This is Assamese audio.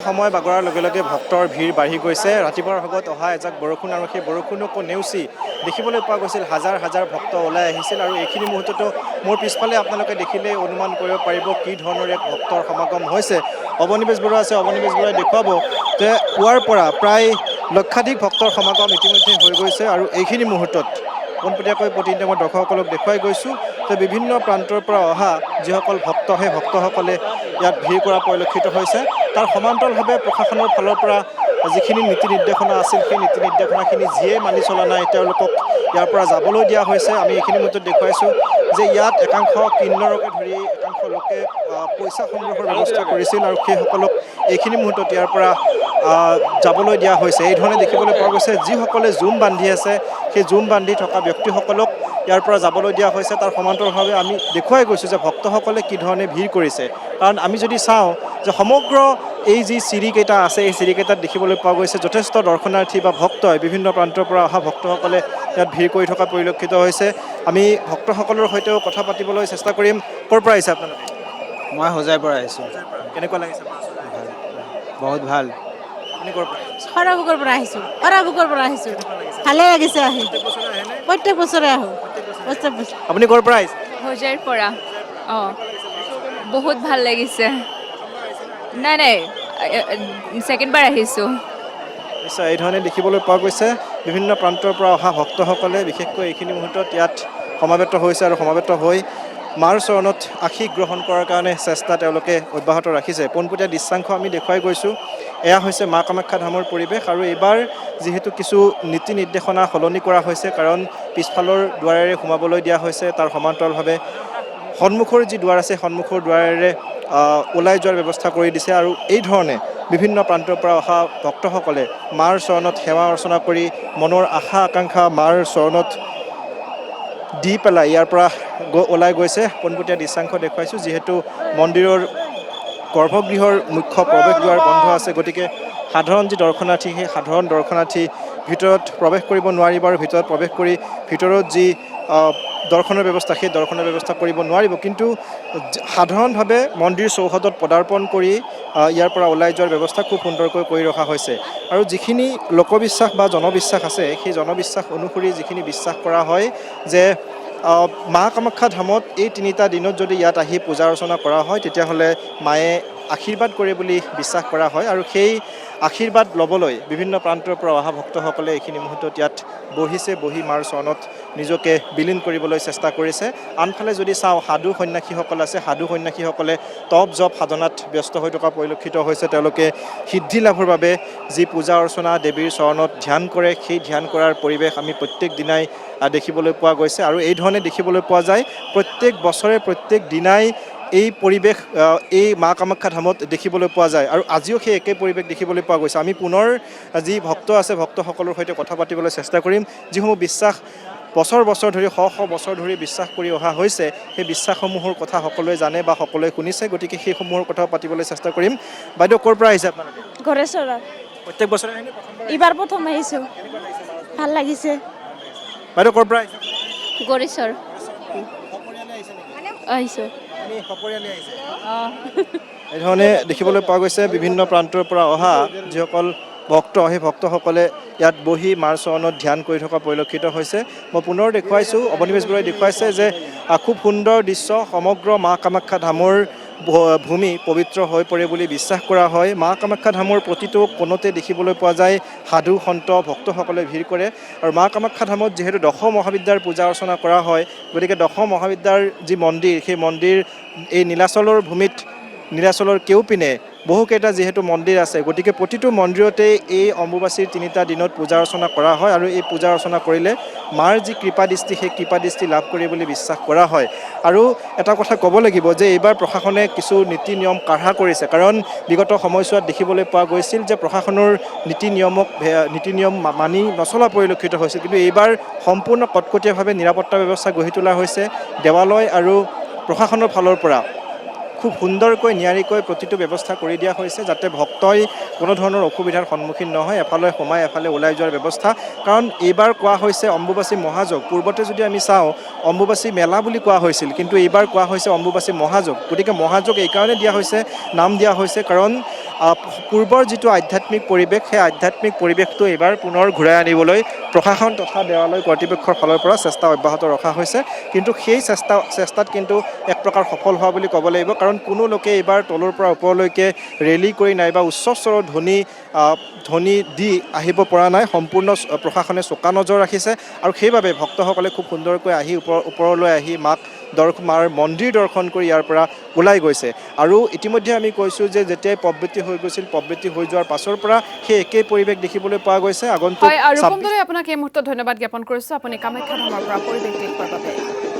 সময় বাগৰাৰ লগে লগে ভক্তৰ ভিৰ বাঢ়ি গৈছে। ৰাতিপুৱাৰ ভাগত অহা এজাক বৰষুণ আৰু সেই বৰষুণকো নেওচি দেখিবলৈ পোৱা গৈছিল হাজাৰ হাজাৰ ভক্ত ওলাই আহিছিল। আৰু এইখিনি মুহূৰ্ততো মোৰ পিছফালে আপোনালোকে দেখিলেই অনুমান কৰিব পাৰিব কি ধৰণৰ এক ভক্তৰ সমাগম হৈছে। অৱনিবেশ বৰুৱা আছে, অৱনিবেশ বৰুৱাই দেখুৱাব যে পুৱাৰ পৰা প্ৰায় লক্ষাধিক ভক্তৰ সমাগম ইতিমধ্যে হৈ গৈছে। আৰু এইখিনি মুহূৰ্তত পোনপটীয়াকৈ প্ৰতিনিধি মই দৰ্শকসকলক দেখুৱাই গৈছোঁ যে বিভিন্ন প্ৰান্তৰ পৰা অহা যিসকল ভক্ত সেই ভক্তসকলে ইয়াত ভিৰ কৰা পৰিলক্ষিত হৈছে। তাৰ সমান্তৰালভাৱে প্ৰশাসনৰ ফালৰ পৰা যিখিনি নীতি নিৰ্দেশনা আছিল সেই নীতি নিৰ্দেশনাখিনি যিয়ে মানি চলা নাই তেওঁলোকক ইয়াৰ পৰা যাবলৈ দিয়া হৈছে। আমি এইখিনি মুহূৰ্তত দেখুৱাইছোঁ যে ইয়াত একাংশ কিন্নৰকে ধৰি একাংশ লোকে পইচা সংগ্ৰহৰ ব্যৱস্থা কৰিছিল আৰু সেইসকলক এইখিনি মুহূৰ্তত ইয়াৰ পৰা যাবলৈ দিয়া হৈছে। এই ধৰণে দেখিবলৈ পোৱা গৈছে যিসকলে জুম বান্ধি আছে সেই জুম বান্ধি থকা ব্যক্তিসকলক ইয়াৰ পৰা যাবলৈ দিয়া হৈছে। তাৰ সমান্তৰালভাৱে আমি দেখুৱাই গৈছোঁ যে ভক্তসকলে কি ধৰণে ভিৰ কৰিছে। কাৰণ আমি যদি চাওঁ যে সমগ্ৰ এই যি চিৰিকেইটা আছে এই চিৰিকেইটাত দেখিবলৈ পোৱা গৈছে যথেষ্ট দৰ্শনাৰ্থী বা ভক্তই বিভিন্ন প্ৰান্তৰ পৰা অহা ভক্তসকলে ইয়াত ভিৰ কৰি থকা পৰিলক্ষিত হৈছে। আমি ভক্তসকলৰ সৈতেও কথা পাতিবলৈ চেষ্টা কৰিম। ক'ৰ পৰা আহিছে আপোনালোকে? মই হোজাইৰ পৰা আহিছোঁ। কেনেকুৱা লাগিছে? বহুত ভাল। আপুনি ক'ৰ পৰা? সৰাবুকৰ পৰা আহিছোঁ। সৰাবুকৰ পৰা আহিছোঁ। ভালে লাগিছে আহি। প্ৰত্যেক বছৰে আহোঁ। আপুনি ক'ৰ পৰা আহিছে? হোজাইৰ পৰা। অঁ, বহুত ভাল লাগিছে। নাই ছেকেণ্ড বাৰ আহিছোঁ। নিশ্চয় এই ধৰণে দেখিবলৈ পোৱা গৈছে বিভিন্ন প্ৰান্তৰ পৰা অহা ভক্তসকলে বিশেষকৈ এইখিনি মুহূৰ্তত ইয়াত সমাবেত হৈছে আৰু সমাবেত হৈ মাৰ চৰণত আশীষ গ্ৰহণ কৰাৰ কাৰণে চেষ্টা তেওঁলোকে অব্যাহত ৰাখিছে। পোনপটীয়া দৃশ্যাংশ আমি দেখুৱাই গৈছোঁ। এয়া হৈছে মা কামাখ্যা ধামৰ পৰিৱেশ। আৰু এইবাৰ যিহেতু কিছু নীতি নিৰ্দেশনা সলনি কৰা হৈছে, কাৰণ পিছফালৰ দুৱাৰেৰে সোমাবলৈ দিয়া হৈছে, তাৰ সমান্তৰালভাৱে সন্মুখৰ যি দুৱাৰ আছে সন্মুখৰ দুৱাৰেৰে ওলাই যোৱাৰ ব্যৱস্থা কৰি দিছে। আৰু এই ধৰণে বিভিন্ন প্ৰান্তৰ পৰা অহা ভক্তসকলে মাৰ চৰণত সেৱা অৰ্চনা কৰি মনৰ আশা আকাংক্ষা মাৰ চৰণত দি পেলাই ইয়াৰ পৰা ওলাই গৈছে। পোনপটীয়া দৃশ্যাংশ দেখুৱাইছোঁ। যিহেতু মন্দিৰৰ গৰ্ভগৃহৰ মুখ্য প্ৰৱেশদ্বাৰ বন্ধ আছে, গতিকে সাধাৰণ যি দৰ্শনাৰ্থী সেই সাধাৰণ দৰ্শনাৰ্থী ভিতৰত প্ৰৱেশ কৰিব নোৱাৰিব। আৰু ভিতৰত প্ৰৱেশ কৰি ভিতৰত যি দৰ্শনৰ ব্যৱস্থা সেই দৰ্শনৰ ব্যৱস্থা কৰিব নোৱাৰিব। কিন্তু সাধাৰণভাৱে মন্দিৰ চৌহদত পদাৰ্পণ কৰি ইয়াৰ পৰা ওলাই যোৱাৰ ব্যৱস্থা খুব সুন্দৰকৈ কৰি ৰখা হৈছে। আৰু যিখিনি লোকবিশ্বাস বা জনবিশ্বাস আছে সেই জনবিশ্বাস অনুসৰি যিখিনি বিশ্বাস কৰা হয় যে মা কামাখ্যা ধামত এই 3টা দিনত যদি ইয়াত আহি পূজা অৰ্চনা কৰা হয় তেতিয়াহ'লে মায়ে আশীৰ্বাদ কৰে বুলি বিশ্বাস কৰা হয়। আৰু সেই আশীৰ্বাদ ল'বলৈ বিভিন্ন প্ৰান্তৰ পৰা অহা ভক্তসকলে এইখিনি মুহূৰ্তত ইয়াত বহি মাৰ চৰণত নিজকে বিলীন কৰিবলৈ চেষ্টা কৰিছে। আনফালে যদি চাওঁ সাধু সন্যাসীসকল আছে, সাধু সন্যাসীসকলে তপ জপ সাধনাত ব্যস্ত হৈ থকা পৰিলক্ষিত হৈছে। তেওঁলোকে সিদ্ধি লাভৰ বাবে যি পূজা অৰ্চনা দেৱীৰ চৰণত ধ্যান কৰে সেই ধ্যান কৰাৰ পৰিৱেশ আমি প্ৰত্যেক দিনাই দেখিবলৈ পোৱা গৈছে। আৰু এই ধৰণে দেখিবলৈ পোৱা যায় প্ৰত্যেক বছৰে প্ৰত্যেক দিনাই এই পৰিৱেশ এই মা কামাখ্যা ধামত দেখিবলৈ পোৱা যায়। আৰু আজিও সেই একে পৰিৱেশ দেখিবলৈ পোৱা গৈছে। আমি পুনৰ যি ভক্ত আছে ভক্তসকলৰ সৈতে কথা পাতিবলৈ চেষ্টা কৰিম। যিসমূহ বিশ্বাস বছৰ বছৰ ধৰি শ বছৰ ধৰি বিশ্বাস কৰি অহা হৈছে সেই বিশ্বাসসমূহৰ কথা সকলোৱে জানে বা সকলোৱে শুনিছে, গতিকে সেইসমূহৰ কথাও পাতিবলৈ চেষ্টা কৰিম। বাইদেউ ক'ৰ পৰা আহিছে আপোনালোকে? ঘৰেশ্বৰত। প্ৰত্যেক বছৰে আহিনে প্ৰথমবাৰ? এইবাৰ প্ৰথম আহিছোঁ। ভাল লাগিছে। বাইদেউ ক'ৰ পৰা আহিছে? গৰিশ্বৰ সপৰিয়ালে আহিছে নেকি? আহিছোঁ। আপুনি সপৰিয়ালে আহিছে? অঁ, এই ধৰণে দেখিবলৈ পোৱা গৈছে বিভিন্ন প্ৰান্তৰ পৰা অহা যিসকল ভক্ত সেই ভক্তসকলে ইয়াত বহি মাৰ চৰণত ধ্যান কৰি থকা পৰিলক্ষিত হৈছে। মই পুনৰ দেখুৱাইছোঁ, অৱনিবেশ বৰুৱাই দেখুৱাইছে যে খুব সুন্দৰ দৃশ্য। সমগ্ৰ মা কামাখ্যা ধামৰ ভূমি পবিত্ৰ হৈ পৰে বুলি বিশ্বাস কৰা হয়। মা কামাখ্যা ধামৰ প্ৰতিটো কোণতে দেখিবলৈ পোৱা যায় সাধু সন্ত ভক্তসকলে ভিৰ কৰে। আৰু মা কামাখ্যা ধামত যিহেতু দশ মহাবিদ্যাৰ পূজা অৰ্চনা কৰা হয়, গতিকে দশ মহাবিদ্যাৰ যি মন্দিৰ সেই মন্দিৰ এই নীলাচলৰ ভূমিত নীলাচলৰ কেউপিনে বহুকেইটা যিহেতু মন্দিৰ আছে, গতিকে প্ৰতিটো মন্দিৰতে এই অম্বুবাচীৰ 3টা দিনত পূজা অৰ্চনা কৰা হয়। আৰু এই পূজা অৰ্চনা কৰিলে মাৰ যি কৃপাদৃষ্টি সেই কৃপাদৃষ্টি লাভ কৰে বুলি বিশ্বাস কৰা হয়। আৰু এটা কথা ক'ব লাগিব যে এইবাৰ প্ৰশাসনে কিছু নীতি নিয়ম কাঢ়া কৰিছে, কাৰণ বিগত সময়ছোৱাত দেখিবলৈ পোৱা গৈছিল যে প্ৰশাসনৰ নীতি নিয়ম মানি নচলা পৰিলক্ষিত হৈছিল। কিন্তু এইবাৰ সম্পূৰ্ণ কটকটীয়াভাৱে নিৰাপত্তা ব্যৱস্থা গঢ়ি তোলা হৈছে। দেৱালয় আৰু প্ৰশাসনৰ ফালৰ পৰা খুব সুন্দৰকৈ নিয়াৰিকৈ প্ৰতিটো ব্যৱস্থা কৰি দিয়া হৈছে যাতে ভক্তই কোনো ধৰণৰ অসুবিধাৰ সন্মুখীন নহয়, এফালে সোমাই এফালে ওলাই যোৱাৰ ব্যৱস্থা। কাৰণ এইবাৰ কোৱা হৈছে অম্বুবাচী মহাযোগ। পূৰ্বতে যদি আমি চাওঁ অম্বুবাচী মেলা বুলি কোৱা হৈছিল, কিন্তু এইবাৰ কোৱা হৈছে অম্বুবাচী মহাযোগ। গতিকে মহাযোগ এইকাৰণে দিয়া হৈছে, নাম দিয়া হৈছে কাৰণ পূৰ্বৰ যিটো আধ্যাত্মিক পৰিৱেশ সেই আধ্যাত্মিক পৰিৱেশটো এইবাৰ পুনৰ ঘূৰাই আনিবলৈ প্ৰশাসন তথা দেৱালয় কৰ্তৃপক্ষৰ ফালৰ পৰা চেষ্টা অব্যাহত ৰখা হৈছে কিন্তু সেই চেষ্টাত কিন্তু এক প্ৰকাৰ সফল হোৱা বুলি ক'ব লাগিব কাৰণ কোনো লোকে এইবাৰ তলৰ পৰা ওপৰলৈকে ৰেলী কৰি নাইবা উচ্চ স্তৰৰ ধ্বনি দি আহিব পৰা নাই সম্পূৰ্ণ প্ৰশাসনে চোকা নজৰ ৰাখিছে আৰু সেইবাবে ভক্তসকলে খুব সুন্দৰকৈ আহি ওপৰলৈ আহি মাৰ মন্দিৰ দৰ্শন কৰি ইয়াৰ পৰা ওলাই গৈছে আৰু ইতিমধ্যে আমি কৈছোঁ যে যেতিয়াই পৱবৃত্তি হৈ গৈছিল পৱবৃত্তি হৈ যোৱাৰ পাছৰ পৰা সেই একেই পৰিৱেশ দেখিবলৈ পোৱা গৈছে আগন্তুক হয় ৰূপম দলৈ আপোনাক এই মুহূৰ্তত ধন্যবাদ জ্ঞাপন কৰিছোঁ আপুনি কামাখ্যা ধামৰ পৰা পৰিৱেশ দেখুওৱাৰ বাবে